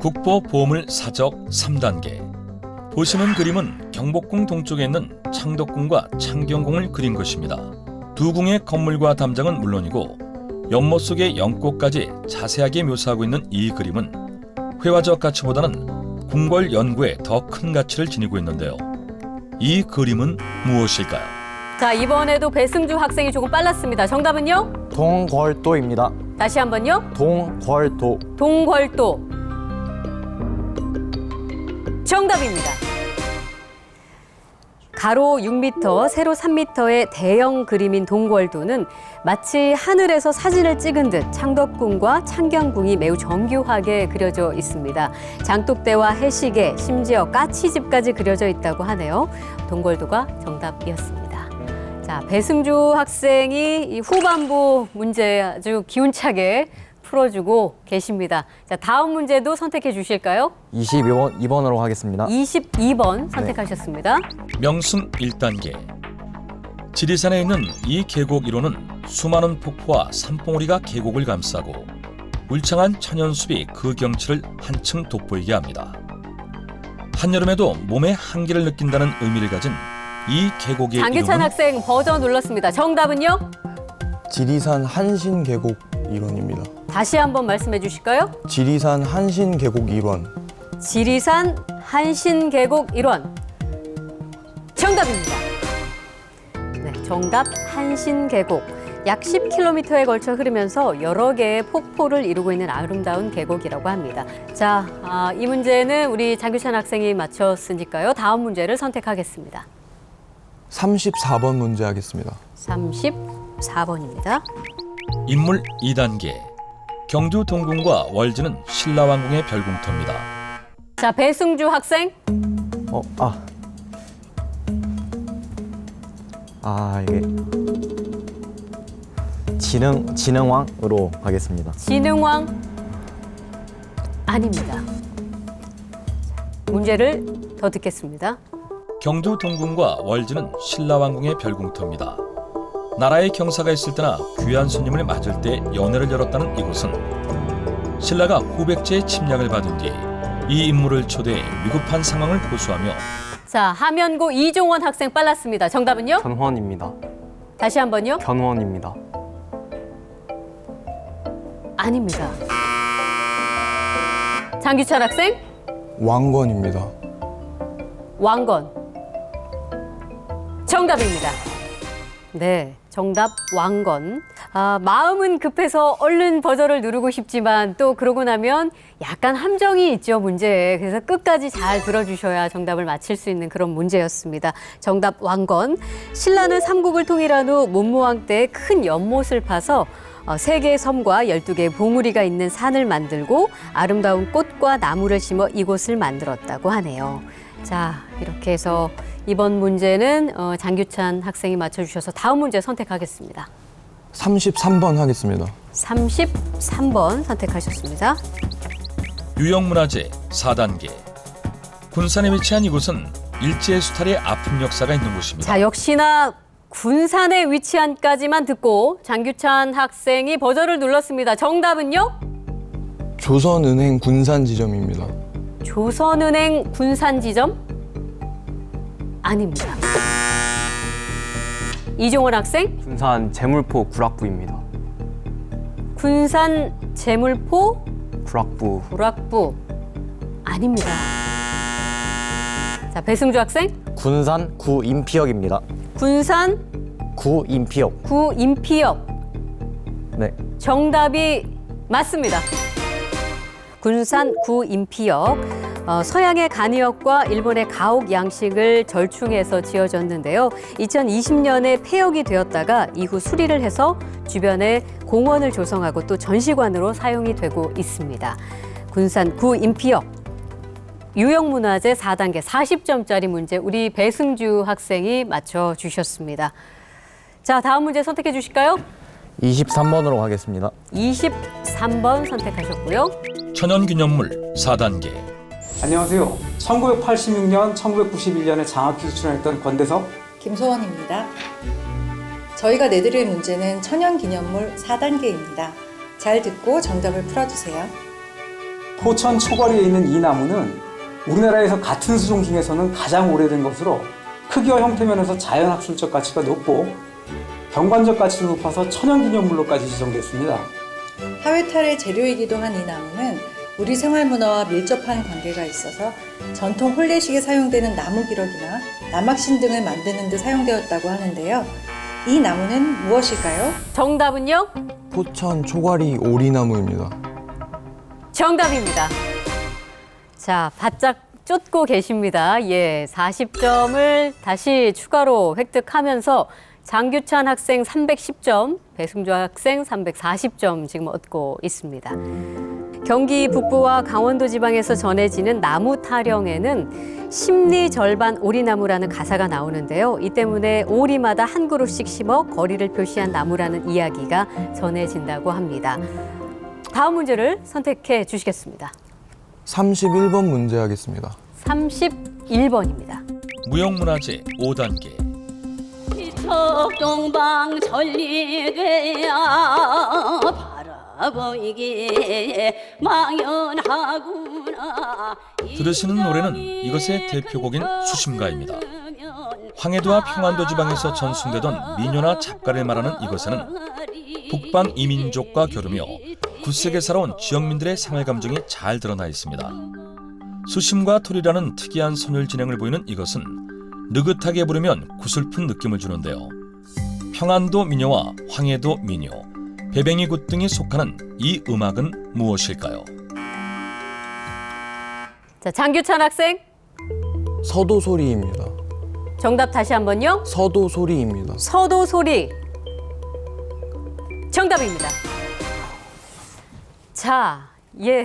국보 보물 사적 3단계. 보시는 그림은 경복궁 동쪽에 있는 창덕궁과 창경궁을 그린 것입니다. 두 궁의 건물과 담장은 물론이고 연못 속의 연꽃까지 자세하게 묘사하고 있는 이 그림은 회화적 가치보다는 궁궐 연구에 더 큰 가치를 지니고 있는데요. 이 그림은 무엇일까요? 자, 이번에도 배승주 학생이 조금 빨랐습니다. 정답은요? 동궐도입니다. 다시 한번요. 동궐도. 동궐도. 정답입니다. 가로 6m, 세로 3m의 대형 그림인 동궐도는 마치 하늘에서 사진을 찍은 듯 창덕궁과 창경궁이 매우 정교하게 그려져 있습니다. 장독대와 해시계, 심지어 까치집까지 그려져 있다고 하네요. 동궐도가 정답이었습니다. 자, 배승주 학생이 이 후반부 문제 아주 기운차게 풀어주고 계십니다. 자, 다음 문제도 선택해 주실까요? 22번으로 하겠습니다. 22번 선택하셨습니다. 명승 1단계. 지리산에 있는 이 계곡 1호는 수많은 폭포와 산봉우리가 계곡을 감싸고 울창한 천연숲이 그 경치를 한층 돋보이게 합니다. 한여름에도 몸의 한기를 느낀다는 의미를 가진 이 계곡의 장규찬 이름은 학생 버전 눌렀습니다. 정답은요? 지리산 한신 계곡 일원입니다. 다시 한번 말씀해 주실까요? 지리산 한신 계곡 일원. 지리산 한신계곡 일원. 정답입니다. 네, 정답 한신계곡. 약 10km에 걸쳐 흐르면서 여러 개의 폭포를 이루고 있는 아름다운 계곡이라고 합니다. 자, 이 문제는 우리 장규찬 학생이 맞췄으니까요. 다음 문제를 선택하겠습니다. 34번 문제 하겠습니다. 34번입니다. 인물 2단계. 경주 동궁과 월지는 신라왕궁의 별궁터입니다. 자, 배승주 학생. 이게 진흥왕으로 하겠습니다. 진흥왕 아닙니다. 문제를 더 듣겠습니다. 경주 동궁과 월지는 신라왕궁의 별궁터입니다. 나라의 경사가 있을 때나 귀한 손님을 맞을 때 연회를 열었다는 이곳은 신라가 후백제의 침략을 받은 뒤 이 인물을 초대해 위급한 상황을 호소하며 자, 하면고 이종원 학생 빨랐습니다. 정답은요? 견훤입니다. 다시 한번요. 견훤입니다. 아닙니다. 장규찬 학생. 왕건입니다. 왕건. 정답입니다. 네, 정답 왕건. 마음은 급해서 얼른 버저를 누르고 싶지만 또 그러고 나면 약간 함정이 있죠, 문제에. 그래서 끝까지 잘 들어주셔야 정답을 맞힐 수 있는 그런 문제였습니다. 정답 왕건. 신라는 삼국을 통일한 후 문무왕 때 큰 연못을 파서 3개의 섬과 12개의 봉우리가 있는 산을 만들고 아름다운 꽃과 나무를 심어 이곳을 만들었다고 하네요. 자, 이렇게 해서 이번 문제는 장규찬 학생이 맞춰주셔서 다음 문제 선택하겠습니다. 33번 하겠습니다. 33번 선택하셨습니다. 유형문화재 4단계. 군산에 위치한 이곳은 일제수탈의 아픈 역사가 있는 곳입니다. 자, 역시나 군산에 위치한까지만 듣고 장규찬 학생이 버저를 눌렀습니다. 정답은요? 조선은행 군산 지점입니다. 조선은행 군산 지점? 아닙니다. 이종원 학생, 군산 제물포 구락부입니다. 군산 제물포 구락부. 구락부 아닙니다. 자, 배승주 학생, 군산 구인피역입니다. 군산 구인피역. 구인피역 네. 정답이 맞습니다. 군산 구인피역. 서양의 간이역과 일본의 가옥 양식을 절충해서 지어졌는데요. 2020년에 폐역이 되었다가 이후 수리를 해서 주변에 공원을 조성하고 또 전시관으로 사용이 되고 있습니다. 군산 구인피역 유형문화재 4단계 40점짜리 문제 우리 배승주 학생이 맞춰주셨습니다. 자, 다음 문제 선택해 주실까요? 23번으로 가겠습니다. 23번 선택하셨고요. 천연기념물 4단계. 안녕하세요. 1986년, 1991년에 장학 퀴즈 출연했던 권대석. 김소원입니다. 저희가 내드릴 문제는 천연기념물 4단계입니다. 잘 듣고 정답을 풀어주세요. 포천 초거리에 있는 이 나무는 우리나라에서 같은 수종 중에서는 가장 오래된 것으로 크기와 형태 면에서 자연학술적 가치가 높고 경관적 가치도 높아서 천연기념물로까지 지정됐습니다. 하회탈의 재료이기도 한 이 나무는 우리 생활문화와 밀접한 관계가 있어서 전통 혼례식에 사용되는 나무기럭이나 남학신 등을 만드는 데 사용되었다고 하는데요. 이 나무는 무엇일까요? 정답은요? 포천 초과리 오리나무입니다. 정답입니다. 자, 바짝 쫓고 계십니다. 예, 40점을 다시 추가로 획득하면서 장규찬 학생 310점, 배승주 학생 340점 지금 얻고 있습니다. 경기 북부와 강원도 지방에서 전해지는 나무 타령에는 심리 절반 오리나무라는 가사가 나오는데요. 이 때문에 오리마다 한 그루씩 심어 거리를 표시한 나무라는 이야기가 전해진다고 합니다. 다음 문제를 선택해 주시겠습니다. 31번 문제 하겠습니다. 31번입니다. 무형문화재 5단계. 동방 천리괴야 바라보이게 망연하구나. 들으시는 노래는 이것의 대표곡인 수심가입니다. 황해도와 평안도 지방에서 전승되던 민요나 잡가를 말하는 이것에는 북방 이민족과 겨루며 굳세게 살아온 지역민들의 생활 감정이 잘 드러나 있습니다. 수심과 토리라는 특이한 선율 진행을 보이는 이것은 느긋하게 부르면 구슬픈 느낌을 주는데요. 평안도 민요와 황해도 민요, 배뱅이 굿 등이 속하는 이 음악은 무엇일까요? 자, 장규찬 학생 서도소리입니다. 정답 다시 한번요. 서도소리입니다. 서도소리 정답입니다. 자, 예,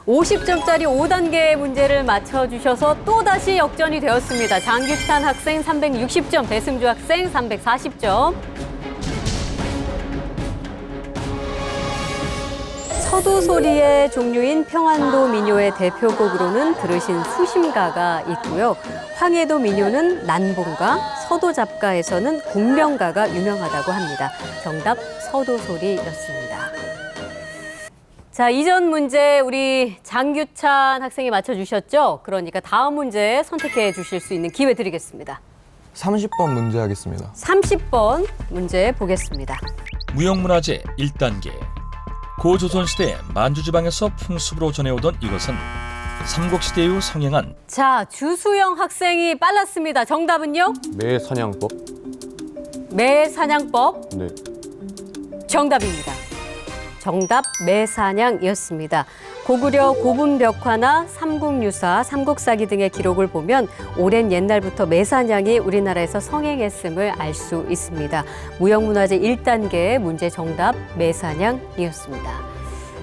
50점짜리 5단계 문제를 맞춰주셔서 또다시 역전이 되었습니다. 장규찬 학생 360점, 배승주 학생 340점. 서도소리의 종류인 평안도 민요의 대표곡으로는 들으신 수심가가 있고요. 황해도 민요는 난봉가, 서도잡가에서는 공명가가 유명하다고 합니다. 정답 서도소리였습니다. 자, 이전 문제 우리 장규찬 학생이 맞춰주셨죠? 그러니까 다음 문제 선택해 주실 수 있는 기회 드리겠습니다. 30번 문제 하겠습니다. 30번 문제 보겠습니다. 무형문화재 1단계. 고조선시대 만주지방에서 풍습으로 전해오던 이것은 삼국시대 이후 성행한 자, 주수영 학생이 빨랐습니다. 정답은요? 매사냥법. 매사냥법. 네. 정답입니다. 정답 매사냥이었습니다. 고구려 고분벽화나 삼국유사, 삼국사기 등의 기록을 보면 오랜 옛날부터 매사냥이 우리나라에서 성행했음을 알 수 있습니다. 무형문화재 1단계 문제 정답 매사냥이었습니다.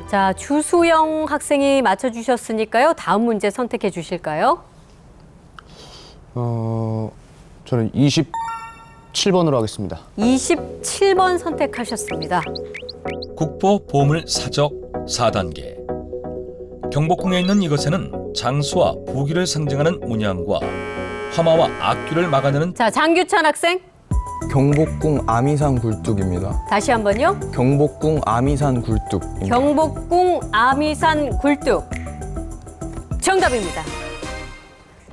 자, 주수영 학생이 맞춰주셨으니까요. 다음 문제 선택해 주실까요? 저는 27번으로 하겠습니다. 27번 선택하셨습니다. 국보 보물 사적 4단계. 경복궁에 있는 이것에는 장수와 부귀를 상징하는 문양과 화마와 악귀를 막아내는 자, 장규찬 학생 경복궁 아미산 굴뚝입니다. 다시 한번요. 경복궁 아미산 굴뚝. 경복궁 아미산 굴뚝 정답입니다.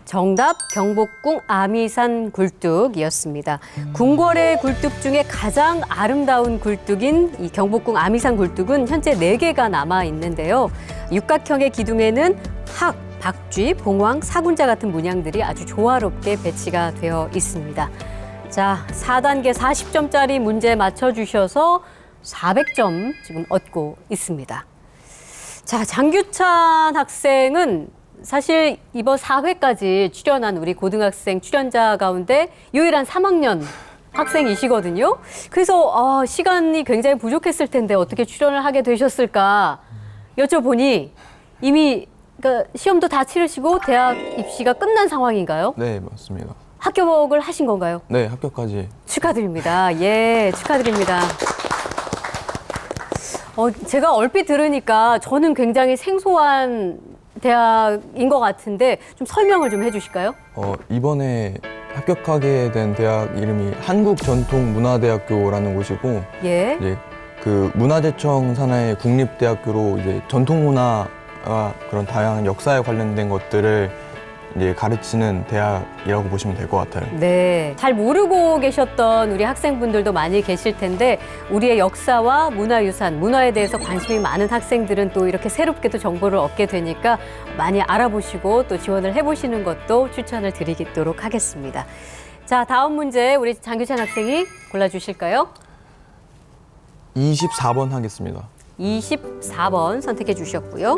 정답 경복궁 아미산 굴뚝이었습니다. 궁궐의 굴뚝 중에 가장 아름다운 굴뚝인 이 경복궁 아미산 굴뚝은 현재 4개가 남아 있는데요. 육각형의 기둥에는 학, 박쥐, 봉황, 사군자 같은 문양들이 아주 조화롭게 배치가 되어 있습니다. 자, 4단계 40점짜리 문제 맞춰주셔서 400점 지금 얻고 있습니다. 자, 장규찬 학생은 사실 이번 4회까지 출연한 우리 고등학생 출연자 가운데 유일한 3학년 학생이시거든요. 그래서 시간이 굉장히 부족했을 텐데 어떻게 출연을 하게 되셨을까 여쭤보니 이미 그러니까 시험도 다 치르시고 대학 입시가 끝난 상황인가요? 네, 맞습니다. 합격을 하신 건가요? 네, 합격까지. 축하드립니다. 예, 축하드립니다. 제가 얼핏 들으니까 저는 굉장히 생소한 대학인 것 같은데 좀 설명을 좀 해주실까요? 이번에 합격하게 된 대학 이름이 한국전통문화대학교라는 곳이고, 예. 이제 그 문화재청 산하의 국립대학교로 이제 전통문화와 그런 다양한 역사에 관련된 것들을 이제 가르치는 대학이라고 보시면 될 것 같아요. 네. 잘 모르고 계셨던 우리 학생분들도 많이 계실 텐데 우리의 역사와 문화유산, 문화에 대해서 관심이 많은 학생들은 또 이렇게 새롭게도 정보를 얻게 되니까 많이 알아보시고 또 지원을 해보시는 것도 추천을 드리도록 하겠습니다. 자, 다음 문제 우리 장규찬 학생이 골라주실까요? 24번 하겠습니다. 24번 선택해 주셨고요.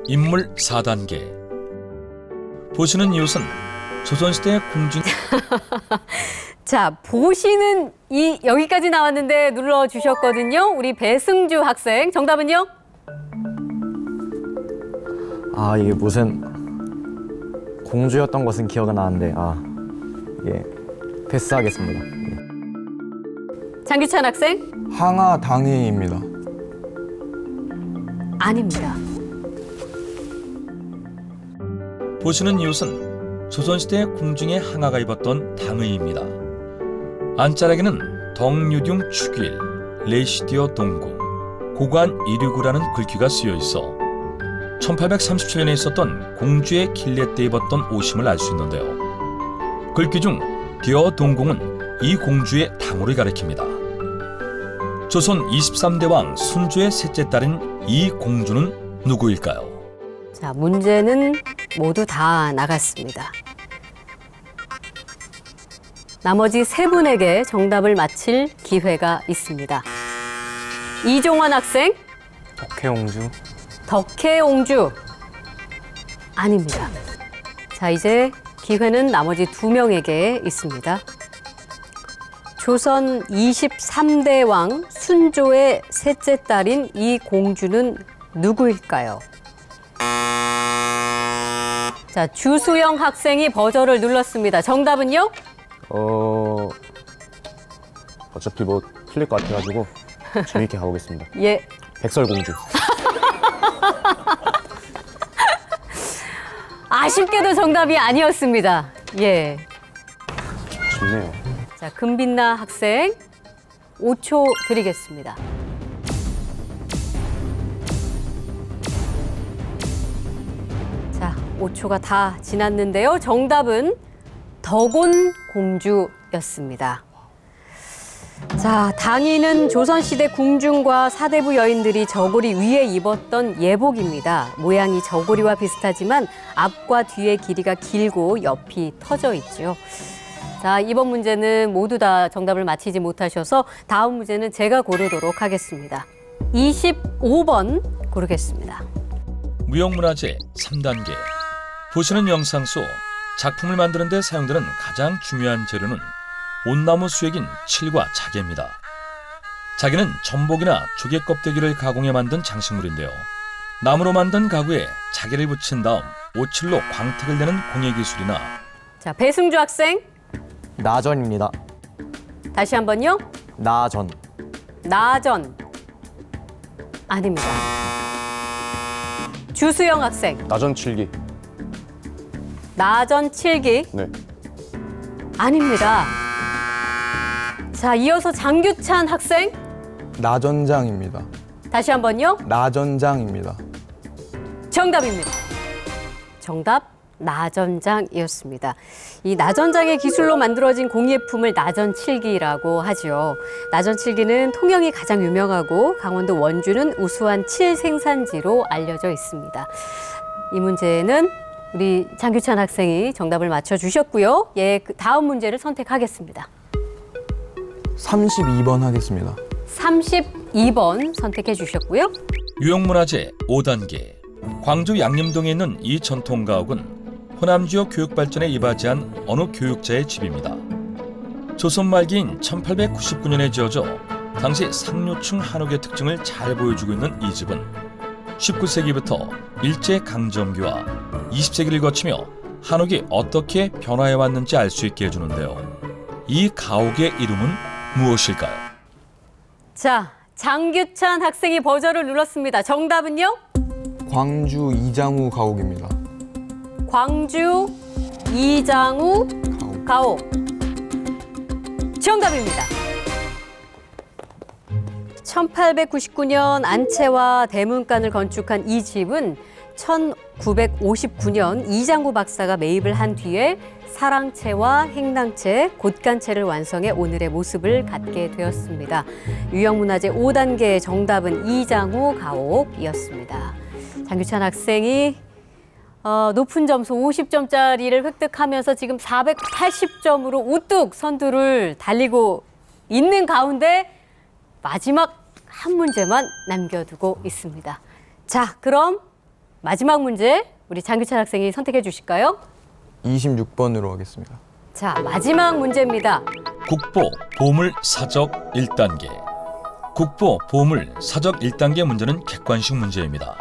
인물 4단계. 보시는 이웃은 조선시대 궁중. 자, 보시는 여기까지 나왔는데 눌러주셨거든요. 우리 배승주 학생. 정답은요? 이게 무슨 공주였던 것은 기억은 나는데 예, 패스하겠습니다. 장규찬 학생? 항아당해입니다. 아닙니다. 보시는 이웃은 조선시대 궁중의 항아가 입었던 당의입니다. 안자락에는 덕유중 축일, 레시디어 동궁, 고관 이류구라는 글귀가 쓰여 있어 1837년에 있었던 공주의 길례 때 입었던 옷임을 알 수 있는데요. 글귀 중 디어 동궁은 이 공주의 당호를 가리킵니다. 조선 23대 왕 순조의 셋째 딸인 이 공주는 누구일까요? 자, 문제는 모두 다 나갔습니다. 나머지 세 분에게 정답을 맞힐 기회가 있습니다. 이종환 학생, 덕혜옹주. 덕혜옹주. 아닙니다. 자, 이제 기회는 나머지 두 명에게 있습니다. 조선 23대 왕 순조의 셋째 딸인 이 공주는 누구일까요? 자, 주수영 학생이 버저를 눌렀습니다. 정답은요? 어차피 뭐 틀릴 것 같아가지고 재밌게 가보겠습니다. 예. 백설공주. 아쉽게도 정답이 아니었습니다. 예. 쉽네요. 자, 금빛나 학생 5초 드리겠습니다. 자, 5초가 다 지났는데요. 정답은 덕온공주였습니다. 자, 당인은 조선시대 궁중과 사대부 여인들이 저고리 위에 입었던 예복입니다. 모양이 저고리와 비슷하지만 앞과 뒤의 길이가 길고 옆이 터져 있죠. 자, 이번 문제는 모두 다 정답을 맞히지 못하셔서 다음 문제는 제가 고르도록 하겠습니다. 25번 고르겠습니다. 무형문화재 3단계. 보시는 영상 속 작품을 만드는 데 사용되는 가장 중요한 재료는 온나무 수액인 칠과 자개입니다. 자개는 전복이나 조개 껍데기를 가공해 만든 장식물인데요. 나무로 만든 가구에 자개를 붙인 다음 오칠로 광택을 내는 공예 기술이나. 자, 배승주 학생 나전입니다. 다시 한번요. 나전. 나전. 아닙니다. 주수영 학생 나전칠기. 나전 칠기. 네. 아닙니다. 자, 이어서 장규찬 학생 나전장입니다. 다시 한번요. 나전장입니다. 정답입니다. 정답 나전장이었습니다. 이 나전장의 기술로 만들어진 공예품을 나전칠기라고 하죠. 나전칠기는 통영이 가장 유명하고 강원도 원주는 우수한 칠 생산지로 알려져 있습니다. 이 문제는 우리 장규찬 학생이 정답을 맞춰주셨고요. 예, 다음 문제를 선택하겠습니다. 32번 하겠습니다. 32번 선택해 주셨고요. 유형문화재 5단계. 광주 양림동에 있는 이 전통 가옥은 호남 지역 교육 발전에 이바지한 어느 교육자의 집입니다. 조선 말기인 1899년에 지어져 당시 상류층 한옥의 특징을 잘 보여주고 있는 이 집은 19세기부터 일제강점기와 20세기를 거치며 한옥이 어떻게 변화해 왔는지 알 수 있게 해주는데요. 이 가옥의 이름은 무엇일까요? 자, 장규찬 학생이 버저를 눌렀습니다. 정답은요? 광주 이장우 가옥입니다. 광주 이장우 가옥. 정답입니다. 1899년 안채와 대문간을 건축한 이 집은 1959년 이장구 박사가 매입을 한 뒤에 사랑채와 행랑채, 곳간채를 완성해 오늘의 모습을 갖게 되었습니다. 유형문화재 5단계의 정답은 이장우 가옥이었습니다. 장규찬 학생이 높은 점수 50점짜리를 획득하면서 지금 480점으로 우뚝 선두를 달리고 있는 가운데 마지막 한 문제만 남겨두고 있습니다. 자, 그럼 마지막 문제 우리 장규찬 학생이 선택해 주실까요? 26번으로 하겠습니다. 자, 마지막 문제입니다. 국보 보물 사적 1단계. 국보 보물 사적 1단계 문제는 객관식 문제입니다.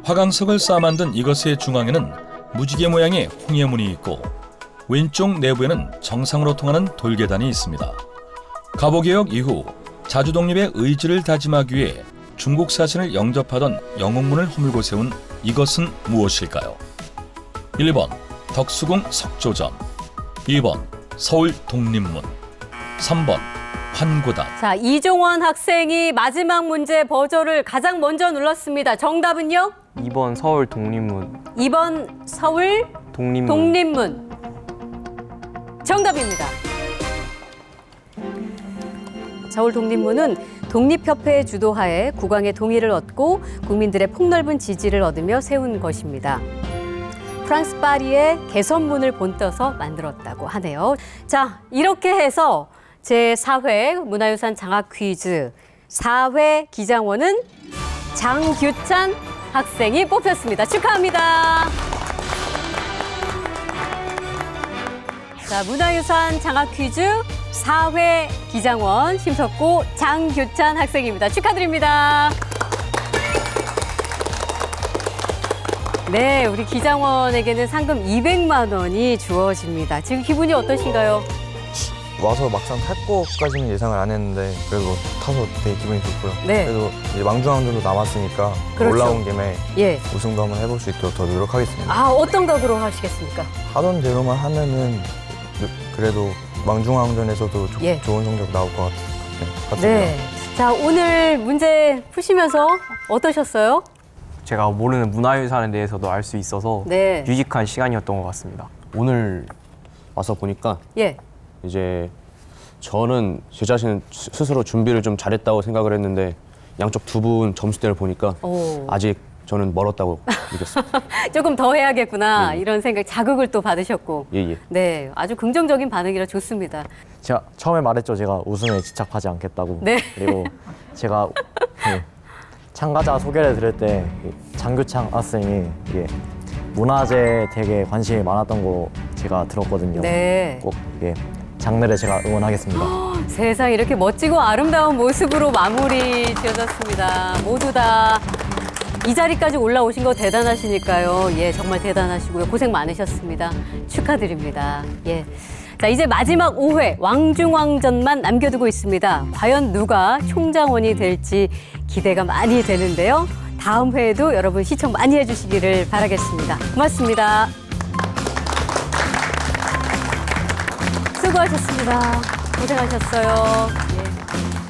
화강석을 쌓아 만든 이것의 중앙에는 무지개 모양의 홍해문이 있고 왼쪽 내부에는 정상으로 통하는 돌계단이 있습니다. 가보개혁 이후 자주 독립의 의지를 다짐하기 위해 중국 사신을 영접하던 영웅문을 허물고 세운 이것은 무엇일까요? 1번 덕수궁 석조전, 2번 서울 독립문, 3번 환구단. 자, 이종원 학생이 마지막 문제 버저를 가장 먼저 눌렀습니다. 정답은요? 2번 서울 독립문. 2번 서울 독립문. 독립문. 정답입니다. 서울 독립문은 독립협회의 주도하에 국왕의 동의를 얻고 국민들의 폭넓은 지지를 얻으며 세운 것입니다. 프랑스 파리의 개선문을 본떠서 만들었다고 하네요. 자, 이렇게 해서 제4회 문화유산 장학 퀴즈 4회 기장원은 장규찬 학생이 뽑혔습니다. 축하합니다. 자, 문화유산 장학 퀴즈 4회 기장원 심석고 장규찬 학생입니다. 축하드립니다. 네, 우리 기장원에게는 상금 200만 원이 주어집니다. 지금 기분이 어떠신가요? 와서 막상 탈 거까지는 예상을 안 했는데 그래도 타서 되게 기분이 좋고요. 네. 그래도 이제 망중왕전도 남았으니까 그렇죠. 올라온 김에 예. 우승도 한번 해볼 수 있도록 더 노력하겠습니다. 아, 어떤 각오로 하시겠습니까? 하던 대로만 하면은 그래도 망중왕전에서도 예. 좋은 성적 나올 것 같습니다. 네. 자, 오늘 문제 푸시면서 어떠셨어요? 제가 모르는 문화유산에 대해서도 알 수 있어서 네. 유익한 시간이었던 것 같습니다. 오늘 와서 보니까 예. 이제 저는 제 자신 스스로 준비를 좀 잘했다고 생각을 했는데 양쪽 두 분 점수대를 보니까 오. 아직 저는 멀었다고 느꼈습니다. 조금 더 해야겠구나 예. 이런 생각, 자극을 또 받으셨고. 예. 네, 아주 긍정적인 반응이라 좋습니다. 제가 처음에 말했죠. 제가 우승에 집착하지 않겠다고. 네. 그리고 제가 그 참가자 소개를 들을 때 장규찬 학생이 이게 문화재에 되게 관심이 많았던 거 제가 들었거든요. 네. 꼭 이게 장르를 제가 응원하겠습니다. 세상 이렇게 멋지고 아름다운 모습으로 마무리 지어졌습니다. 모두 다 이 자리까지 올라오신 거 대단하시니까요. 예, 정말 대단하시고요. 고생 많으셨습니다. 축하드립니다. 예. 자, 이제 마지막 5회 왕중왕전만 남겨두고 있습니다. 과연 누가 총장원이 될지 기대가 많이 되는데요. 다음 회에도 여러분 시청 많이 해주시기를 바라겠습니다. 고맙습니다. 수고하셨습니다. 고생하셨어요. 예.